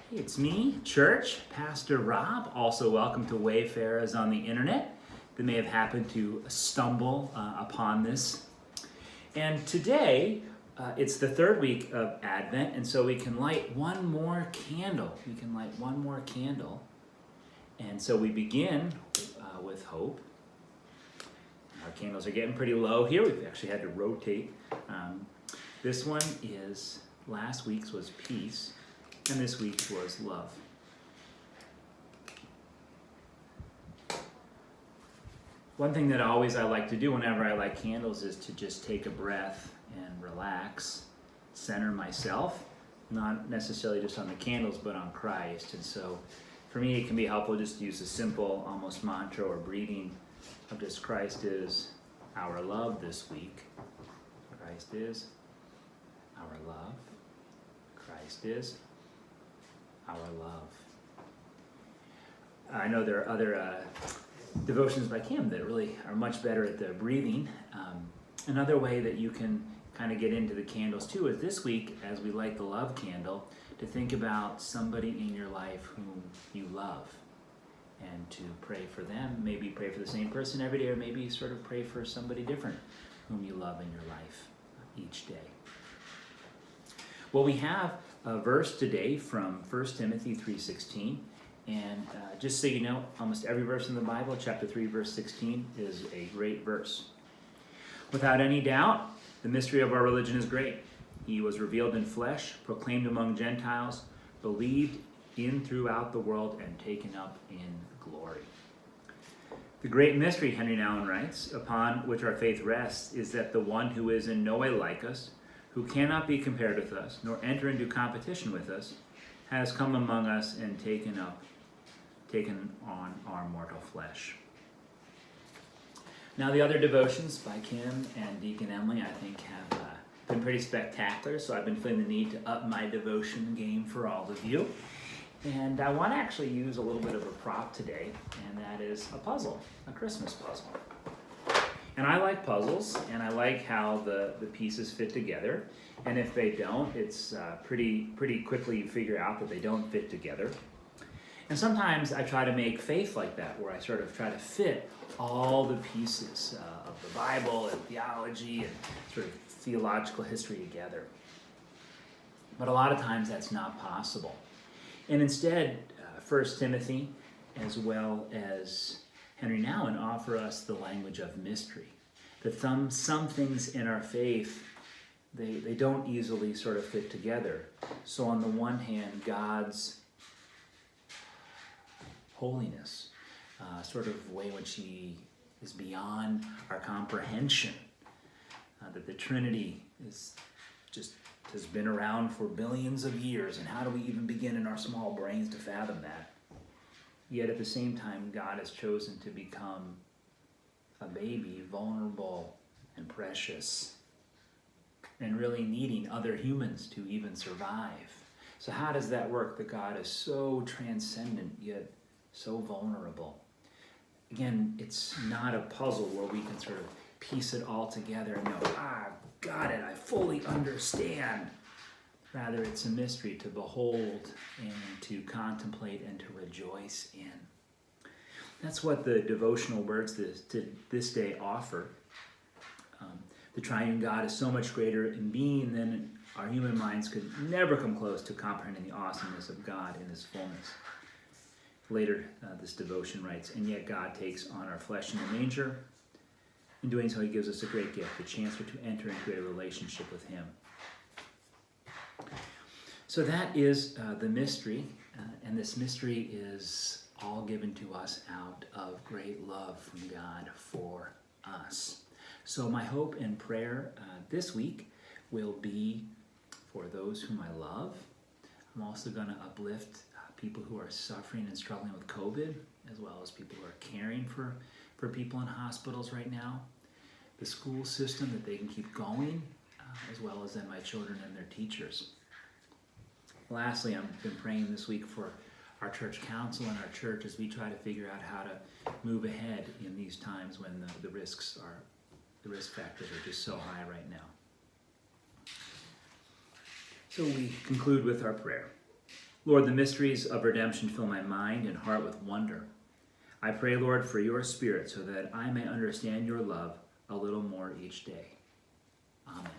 Hey, it's me, Church, Pastor Rob. Also, welcome to Wayfarers on the internet that may have happened to stumble upon this. And today, it's the third week of Advent, and so we can light one more candle. And so we begin with hope. Our candles are getting pretty low here. We've actually had to rotate. This one is, last week's was peace. And this week's was love. One thing that I like to do whenever I light candles is to just take a breath and relax, center myself, not necessarily just on the candles, but on Christ. And so for me, it can be helpful just to use a simple, almost mantra or breathing of just Christ is our love this week. Christ is our love. Christ is our love. I know there are other devotions by Kim that really are much better at the breathing. Another way that you can kind of get into the candles too is this week, as we light the love candle, to think about somebody in your life whom you love and to pray for them. Maybe pray for the same person every day, or maybe sort of pray for somebody different whom you love in your life each day. Well, we have a verse today from 1 Timothy 3:16, and just so you know, almost every verse in the Bible, chapter 3, verse 16, is a great verse. Without any doubt, the mystery of our religion is great. He was revealed in flesh, proclaimed among Gentiles, believed in throughout the world, and taken up in glory. The great mystery, Henry Nouwen writes, upon which our faith rests, is that the one who is in no way like us, who cannot be compared with us, nor enter into competition with us, has come among us and taken on our mortal flesh. Now, the other devotions by Kim and Deacon Emily, I think, have been pretty spectacular, so I've been feeling the need to up my devotion game for all of you. And I want to actually use a little bit of a prop today, and that is a puzzle, a Christmas puzzle. And I like puzzles, and I like how the pieces fit together. And if they don't, it's pretty quickly you figure out that they don't fit together. And sometimes I try to make faith like that, where I sort of try to fit all the pieces of the Bible and theology and sort of theological history together. But a lot of times that's not possible. And instead, 1 Timothy, as well as Henry Nouwen, offer us the language of mystery. That some things in our faith, they don't easily sort of fit together. So on the one hand, God's holiness, sort of way in which he is beyond our comprehension. That the Trinity has been around for billions of years, and how do we even begin in our small brains to fathom that? Yet at the same time, God has chosen to become a baby, vulnerable and precious, and really needing other humans to even survive. So how does that work, that God is so transcendent, yet so vulnerable? Again, it's not a puzzle where we can sort of piece it all together and know, I've got it, I fully understand. Rather, it's a mystery to behold and to contemplate and to rejoice in. That's what the devotional words this day offer. The triune God is so much greater in being than our human minds could never come close to comprehending the awesomeness of God in his fullness. Later, this devotion writes, and yet God takes on our flesh in the manger. In doing so, he gives us a great gift, the chance to enter into a relationship with him. So that is the mystery, and this mystery is all given to us out of great love from God for us. So my hope and prayer this week will be for those whom I love. I'm also going to uplift people who are suffering and struggling with COVID, as well as people who are caring for people in hospitals right now. The school system, that they can keep going, as well as then my children and their teachers. Lastly, I've been praying this week for our church council and our church as we try to figure out how to move ahead in these times when the risk factors are just so high right now. So we conclude with our prayer. Lord, the mysteries of redemption fill my mind and heart with wonder. I pray, Lord, for your Spirit so that I may understand your love a little more each day. Amen.